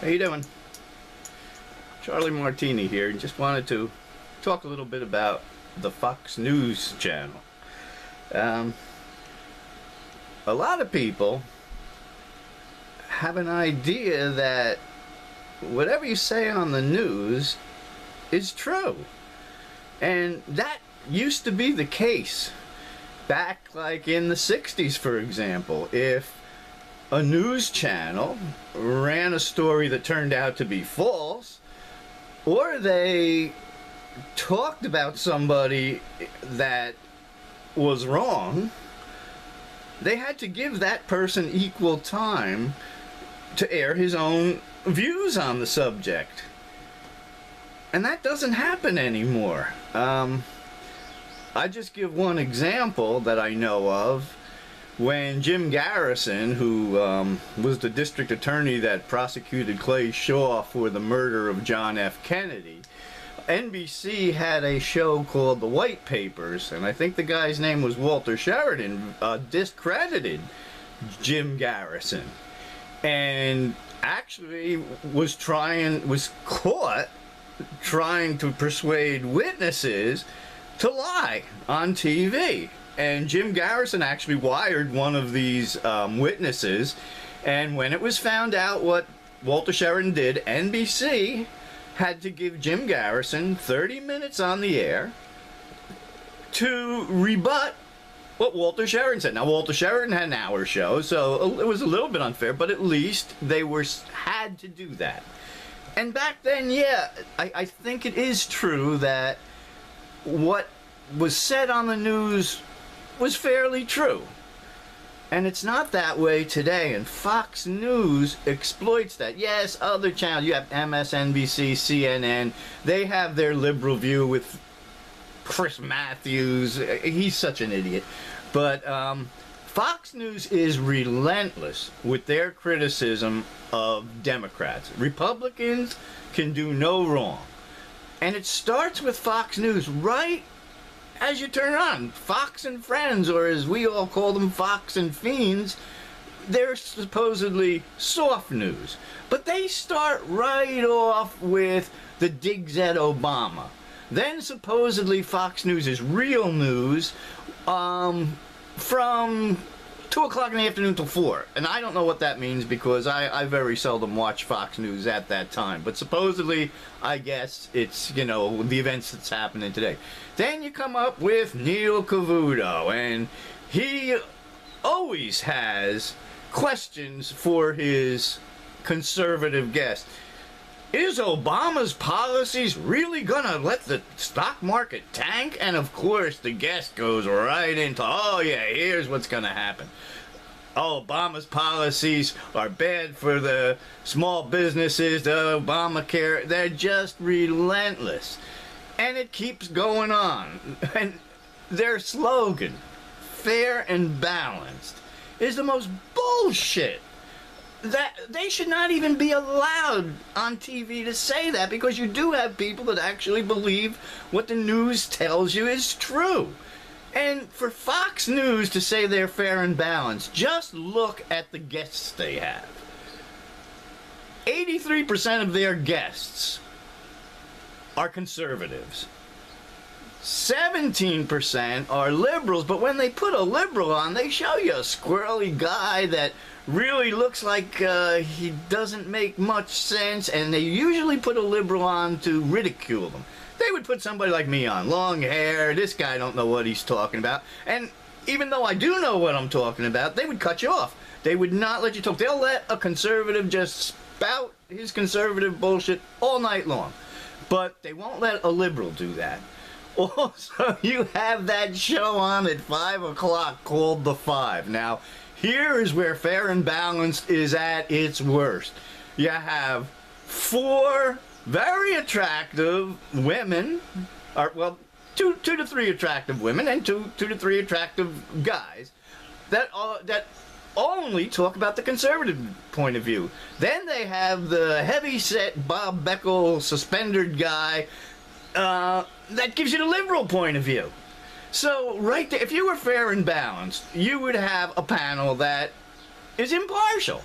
How you doing? Charlie Martini here, and just wanted to talk a little bit about the Fox News channel. A lot of people have an idea that whatever you say on the news is true, and that used to be the case back like in the 60s, for example. If a news channel ran a story that turned out to be false, or they talked about somebody that was wrong, they had to give that person equal time to air his own views on the subject. And that doesn't happen anymore. I just give one example that I know of. When Jim Garrison, who was the district attorney that prosecuted Clay Shaw for the murder of John F. Kennedy, NBC had a show called The White Papers, and I think the guy's name was Walter Sheridan, discredited Jim Garrison, and actually was caught trying to persuade witnesses to lie on TV. And Jim Garrison actually wired one of these witnesses, and when it was found out what Walter Sheridan did, NBC had to give Jim Garrison 30 minutes on the air to rebut what Walter Sheridan said. Now, Walter Sheridan had an hour show, so it was a little bit unfair, but at least they had to do that. And back then, yeah, I think it is true that what was said on the news was fairly true. And it's not that way today, and Fox News exploits that. Yes, other channels, you have MSNBC, CNN, they have their liberal view with Chris Matthews. He's such an idiot. But Fox News is relentless with their criticism of Democrats. Republicans can do no wrong. And it starts with Fox News right as you turn it on. Fox and Friends, or as we all call them, Fox and Fiends, they're supposedly soft news. But they start right off with the digs at Obama. Then supposedly Fox News is real news from 2 o'clock in the afternoon till 4. And I don't know what that means because I very seldom watch Fox News at that time. But supposedly, I guess it's, you know, the events that's happening today. Then you come up with Neil Cavuto, and he always has questions for his conservative guests. Is Obama's policies really gonna let the stock market tank? And of course the guest goes right into, oh yeah, here's what's gonna happen. Oh, Obama's policies are bad for the small businesses, the Obamacare. They're just relentless. And it keeps going on. And their slogan, fair and balanced, is the most bullshit. That they should not even be allowed on TV to say that, because you do have people that actually believe what the news tells you is true. And for Fox News to say they're fair and balanced, just look at the guests they have. 83% of their guests are conservatives. 17% are liberals, but when they put a liberal on, they show you a squirrely guy that really looks like he doesn't make much sense, and they usually put a liberal on to ridicule them. They would put somebody like me on, long hair, this guy don't know what he's talking about, and even though I do know what I'm talking about, they would cut you off. They would not let you talk. They'll let a conservative just spout his conservative bullshit all night long, but they won't let a liberal do that. Also, you have that show on at 5 o'clock called The Five. Now, here is where fair and balanced is at its worst. You have 4 very attractive women, or well, two to three attractive women and two to three attractive guys that only talk about the conservative point of view. Then they have the heavy-set Bob Beckel suspendered guy that gives you the liberal point of view. So right there, if you were fair and balanced, you would have a panel that is impartial.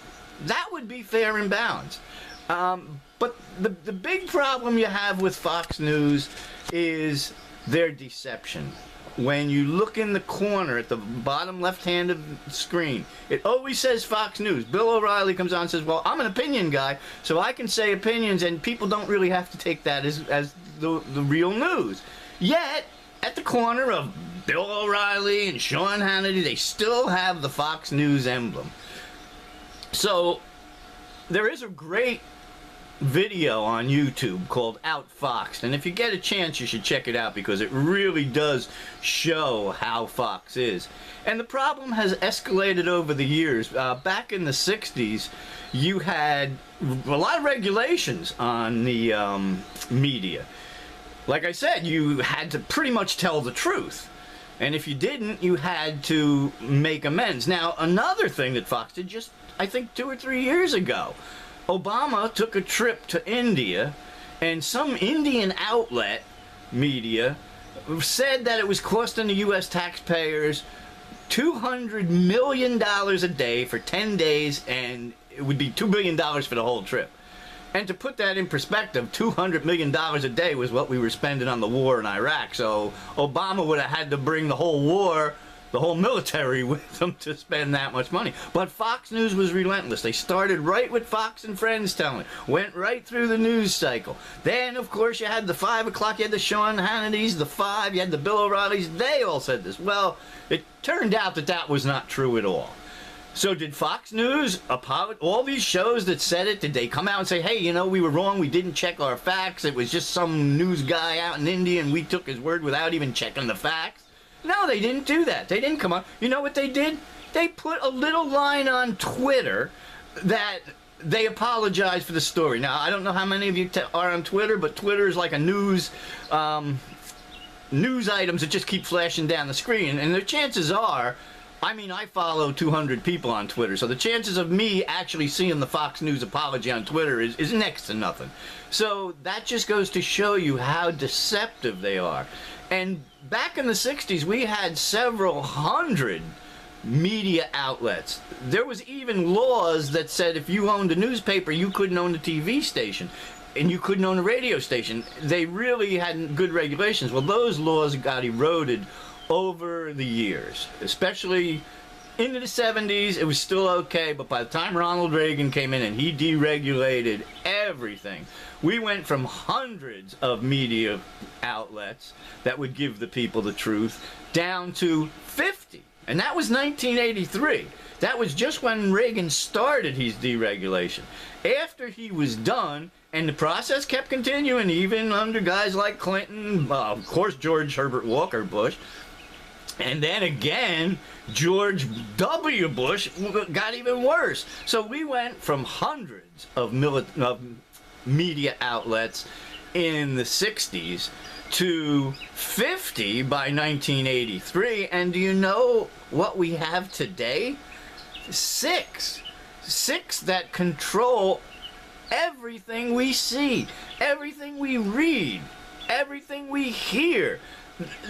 That would be fair and balanced. But the big problem you have with Fox News is their deception. When you look in the corner at the bottom left hand of the screen, it always says Fox News. Bill O'Reilly comes on and says, well, I'm an opinion guy, so I can say opinions, and people don't really have to take that as the real news. Yet, at the corner of Bill O'Reilly and Sean Hannity, they still have the Fox News emblem. So, there is a great video on YouTube called Outfoxed, and if you get a chance you should check it out because it really does show how Fox is. And the problem has escalated over the years. Back in the 60s you had a lot of regulations on the media. Like I said, you had to pretty much tell the truth, and if you didn't, you had to make amends. Now, another thing that Fox did just, I think, 2 or 3 years ago, Obama took a trip to India, and some Indian outlet media said that it was costing the U.S. taxpayers $200 million a day for 10 days, and it would be $2 billion for the whole trip. And to put that in perspective, $200 million a day was what we were spending on the war in Iraq. So Obama would have had to bring the whole war, the whole military with them to spend that much money. But Fox News was relentless. They started right with Fox and Friends telling, went right through the news cycle. Then, of course, you had the 5 o'clock, you had the Sean Hannitys, the 5, you had the Bill O'Reillys. They all said this. Well, it turned out that that was not true at all. So did Fox News, all these shows that said it, did they come out and say, hey, you know, we were wrong, we didn't check our facts, it was just some news guy out in India and we took his word without even checking the facts? No, they didn't do that. They didn't come on. You know what they did? They put a little line on Twitter that they apologized for the story. Now, I don't know how many of you are on Twitter, but Twitter is like a news items that just keep flashing down the screen. And the chances are, I mean, I follow 200 people on Twitter, so the chances of me actually seeing the Fox News apology on Twitter is next to nothing. So that just goes to show you how deceptive they are. And back in the 60s, we had several hundred media outlets. There was even laws that said if you owned a newspaper, you couldn't own a TV station, and you couldn't own a radio station. They really had good regulations. Well, those laws got eroded over the years, especially into the 70s. It was still okay, but by the time Ronald Reagan came in and he deregulated everything, we went from hundreds of media outlets that would give the people the truth down to 50, and that was 1983. That was just when Reagan started his deregulation. After he was done, and the process kept continuing even under guys like Clinton, of course George Herbert Walker Bush, and then again, George W. Bush got even worse. So we went from hundreds of media outlets in the 60s to 50 by 1983. And do you know what we have today? 6. 6 that control everything we see, everything we read, everything we hear.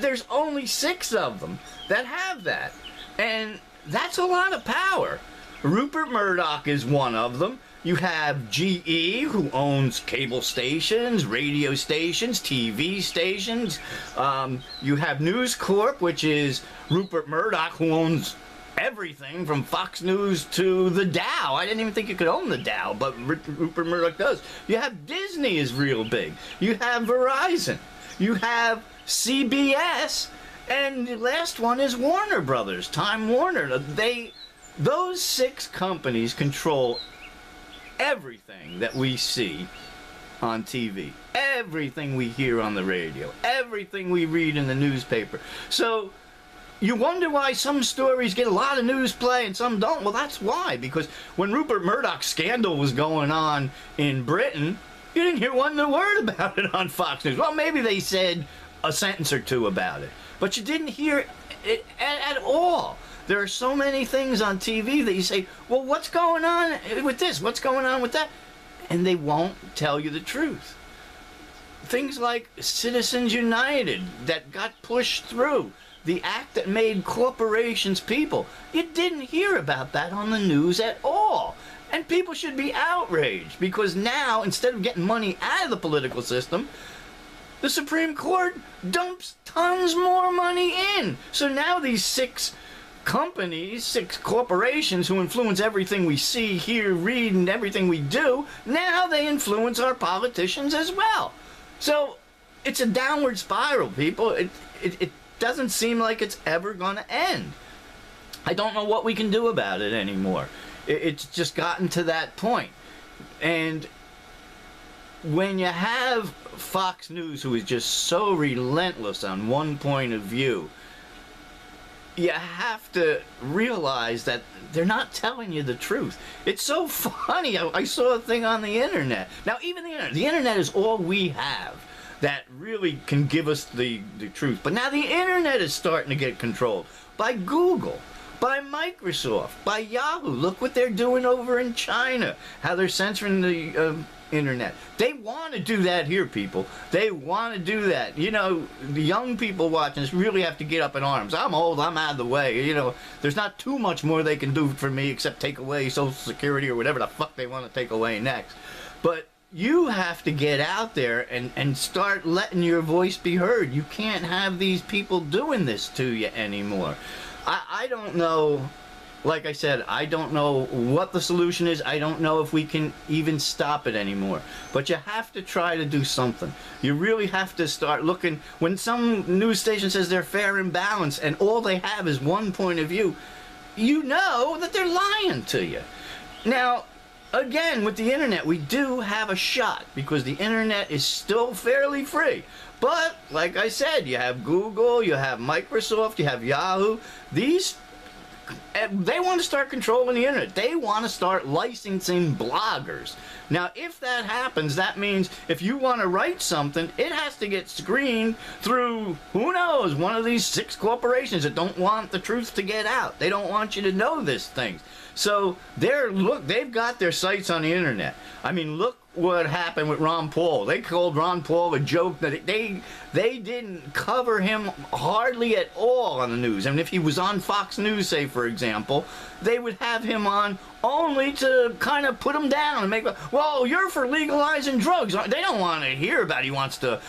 There's only 6 of them that have that, and that's a lot of power. Rupert Murdoch is one of them. You have GE, who owns cable stations, radio stations, TV stations. You have News Corp, which is Rupert Murdoch, who owns everything from Fox News to the Dow. I didn't even think you could own the Dow, but Rupert Murdoch does. You have Disney is real big. You have Verizon. You have CBS, and the last one is Warner Brothers, Time Warner. Those 6 companies control everything that we see on TV, everything we hear on the radio, everything we read in the newspaper. So you wonder why some stories get a lot of news play and some don't. Well, that's why, because when Rupert Murdoch's scandal was going on in Britain, you didn't hear one word about it on Fox News. Well, maybe they said a sentence or two about it, but you didn't hear it at all. There are so many things on TV that you say, well, what's going on with this? What's going on with that? And they won't tell you the truth. Things like Citizens United that got pushed through, the act that made corporations people. You didn't hear about that on the news at all. And people should be outraged because now, instead of getting money out of the political system, the Supreme Court dumps tons more money in. So now these 6 companies, 6 corporations who influence everything we see, hear, read, and everything we do, now they influence our politicians as well. So it's a downward spiral, people. It doesn't seem like it's ever going to end. I don't know what we can do about it anymore. It's just gotten to that point. And when you have Fox News, who is just so relentless on one point of view, you have to realize that they're not telling you the truth. It's so funny. I saw a thing on the internet. Now, even the internet is all we have that really can give us the truth. But now the internet is starting to get controlled by Google, by Microsoft, by Yahoo. Look what they're doing over in China, how they're censoring the internet. They want to do that here, people. They want to do that. You know, the young people watching this really have to get up in arms. I'm old, I'm out of the way. You know, there's not too much more they can do for me except take away Social Security or whatever the fuck they want to take away next. But you have to get out there and start letting your voice be heard. You can't have these people doing this to you anymore. I don't know, like I said, I don't know what the solution is. I don't know if we can even stop it anymore. But you have to try to do something. You really have to start looking. When some news station says they're fair and balanced and all they have is one point of view, you know that they're lying to you. Now, again, with the internet, we do have a shot because the internet is still fairly free. But, like I said, you have Google, you have Microsoft, you have Yahoo. These, they want to start controlling the internet. They want to start licensing bloggers. Now, if that happens, that means if you want to write something, it has to get screened through, who knows, one of these 6 corporations that don't want the truth to get out. They don't want you to know this thing. So, they've got their sites on the internet. I mean, look what happened with Ron Paul. They called Ron Paul a joke. That they didn't cover him hardly at all on the news. I mean, if he was on Fox News, say, for example, they would have him on only to kind of put him down and make, well, you're for legalizing drugs. They don't want to hear about he wants to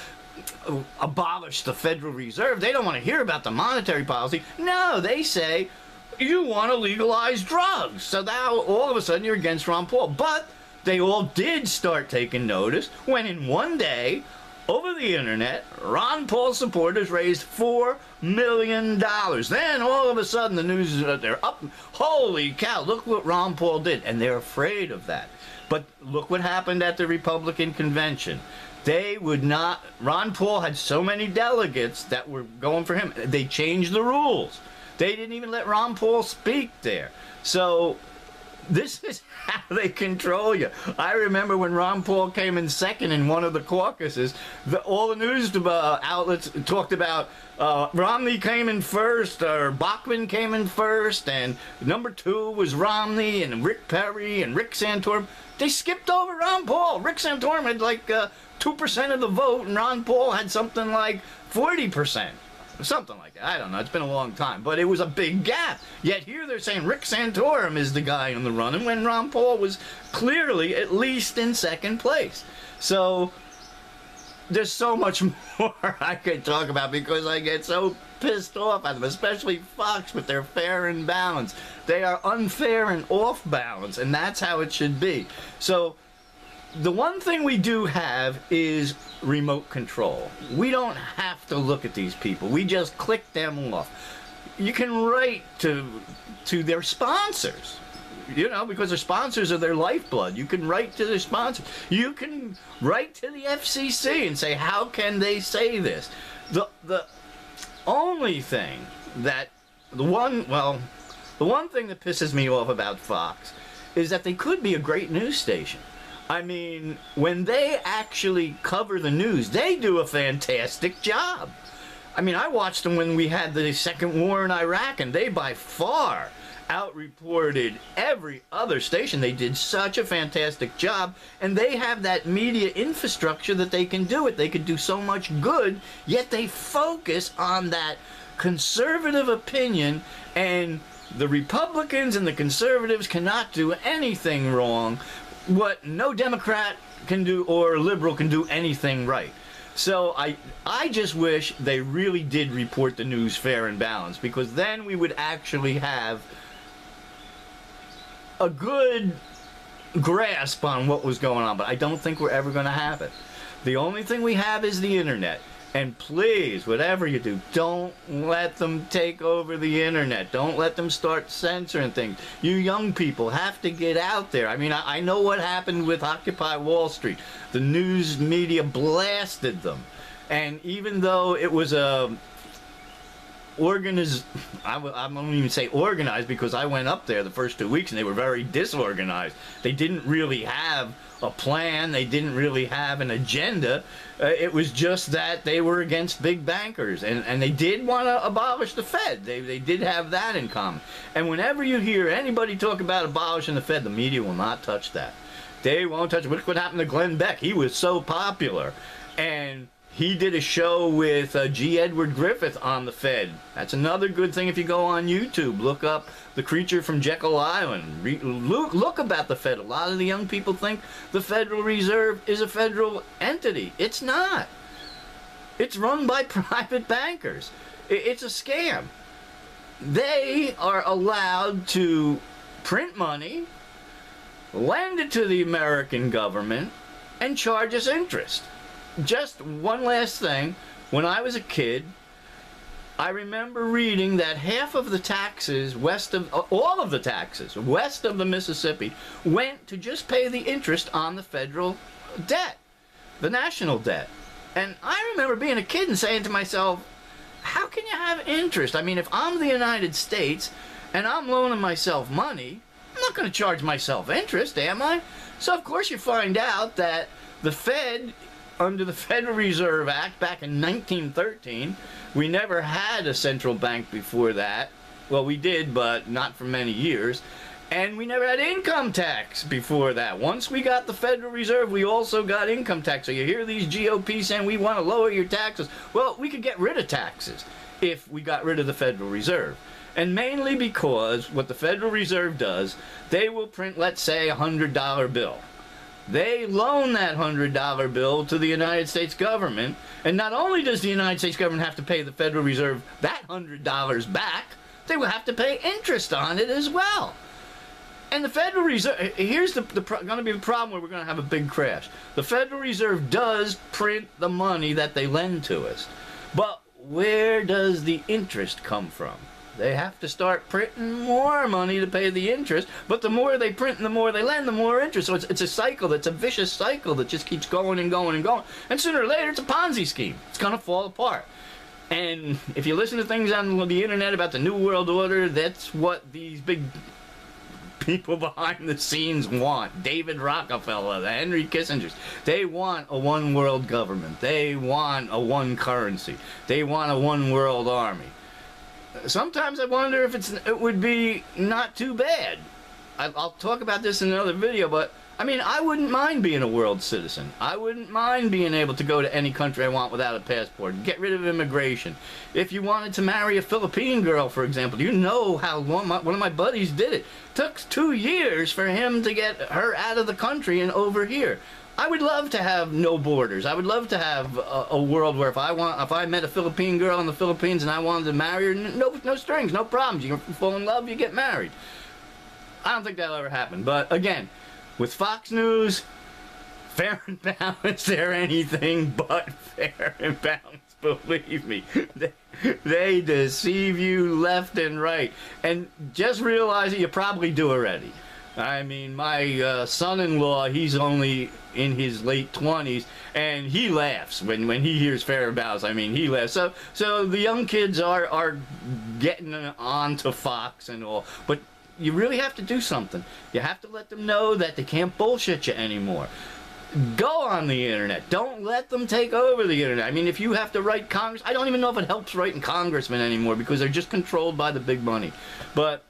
abolish the Federal Reserve. They don't want to hear about the monetary policy. No, they say, you want to legalize drugs. So now, all of a sudden, you're against Ron Paul. But they all did start taking notice when in one day, over the internet, Ron Paul supporters raised $4 million. Then all of a sudden the news is that they're up. Holy cow, look what Ron Paul did. And they're afraid of that. But look what happened at the Republican convention. They would not, Ron Paul had so many delegates that were going for him. They changed the rules. They didn't even let Ron Paul speak there. So this is how they control you. I remember when Ron Paul came in second in one of the caucuses, all the news outlets talked about Romney came in first, or Bachmann came in first, and number 2 was Romney, and Rick Perry, and Rick Santorum. They skipped over Ron Paul. Rick Santorum had like 2% of the vote, and Ron Paul had something like 40%. Something like that. I don't know. It's been a long time. But it was a big gap. Yet here they're saying Rick Santorum is the guy in the running when Ron Paul was clearly at least in second place. So there's so much more I could talk about because I get so pissed off at them, especially Fox with their fair and balanced. They are unfair and off balance, and that's how it should be. So the one thing we do have is remote control. We don't have to look at these people. We just click them off. You can write to their sponsors, you know, because their sponsors are their lifeblood. You can write to their sponsors. You can write to the FCC and say, how can they say this? The only thing that, the one thing that pisses me off about Fox is that they could be a great news station. I mean, when they actually cover the news, they do a fantastic job. I mean, I watched them when we had the second war in Iraq, and they by far out-reported every other station. They did such a fantastic job, and they have that media infrastructure that they can do it. They could do so much good, yet they focus on that conservative opinion and The Republicans and the conservatives cannot do anything wrong. What no Democrat can do or liberal can do anything right. So I just wish they really did report the news fair and balanced, because then we would actually have a good grasp on what was going on. But I don't think we're ever going to have it. The only thing we have is the internet. And please, whatever you do, don't let them take over the internet. Don't let them start censoring things. You young people have to get out there. I mean, I know what happened with Occupy Wall Street. The news media blasted them. And even though it was a I won't even say organized, because I went up there the first 2 weeks and they were very disorganized. They didn't really have a plan. They didn't really have an agenda. It was just that they were against big bankers, and they did want to abolish the Fed. They did have that in common. And whenever you hear anybody talk about abolishing the Fed, the media will not touch that. They won't touch it. Look what happened to Glenn Beck. He was so popular, and he did a show with G. Edward Griffith on the Fed. That's another good thing if you go on YouTube. Look up The Creature from Jekyll Island. Look about the Fed. A lot of the young people think the Federal Reserve is a federal entity. It's not. It's run by private bankers. It's a scam. They are allowed to print money, lend it to the American government, and charge us interest. Just one last thing. When I was a kid, I remember reading that half of the taxes all of the taxes west of the Mississippi went to just pay the interest on the federal debt, the national debt. And I remember being a kid and saying to myself, how can you have interest? I mean, if I'm the United States and I'm loaning myself money, I'm not going to charge myself interest, am I? So of course you find out that the Fed, under the Federal Reserve Act back in 1913, we never had a central bank before that. Well, we did, but not for many years. And we never had income tax before that. Once we got the Federal Reserve, we also got income tax. So you hear these GOP saying we want to lower your taxes. Well, we could get rid of taxes if we got rid of the Federal Reserve. And mainly because what the Federal Reserve does, they will print, let's say, a $100 bill. They loan that $100 bill to the United States government, and not only does the United States government have to pay the Federal Reserve that $100 back, they will have to pay interest on it as well. And the Federal Reserve, here's going to be the problem where we're going to have a big crash. The Federal Reserve does print the money that they lend to us, but where does the interest come from? They have to start printing more money to pay the interest, but the more they print and the more they lend, the more interest. So it's a cycle, that's a vicious cycle that just keeps going and going and going. And sooner or later, it's a Ponzi scheme. It's going to fall apart. And if you listen to things on the internet about the New World Order, that's what these big people behind the scenes want. David Rockefeller, the Henry Kissingers. They want a one world government. They want a one currency. They want a one world army. Sometimes I wonder if it would be not too bad. I'll talk about this in another video, but I mean, I wouldn't mind being a world citizen. I wouldn't mind being able to go to any country I want without a passport. Get rid of immigration. If you wanted to marry a Philippine girl, for example, you know how long one of my buddies did it. It took 2 years for him to get her out of the country and over here. I would love to have no borders. I would love to have a world where if I met a Philippine girl in the Philippines and I wanted to marry her, no strings, no problems. You fall in love, you get married. I don't think that'll ever happen. But again, with Fox News, fair and balanced, they're anything but fair and balanced. Believe me, they deceive you left and right. And just realize that you probably do already. I mean, my son-in-law, he's only in his late 20s, and he laughs when he hears fair and balanced. I mean, he laughs. So the young kids are getting on to Fox and all, but you really have to do something. You have to let them know that they can't bullshit you anymore. Go on the internet. Don't let them take over the internet. I mean, if you have to write Congress, I don't even know if it helps writing congressmen anymore because they're just controlled by the big money. But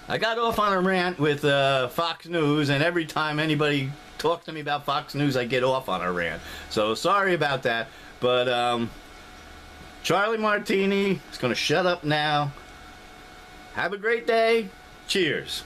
I got off on a rant with Fox News, and every time anybody talks to me about Fox News, I get off on a rant. So sorry about that. But Charlie Martini is going to shut up now. Have a great day. Cheers.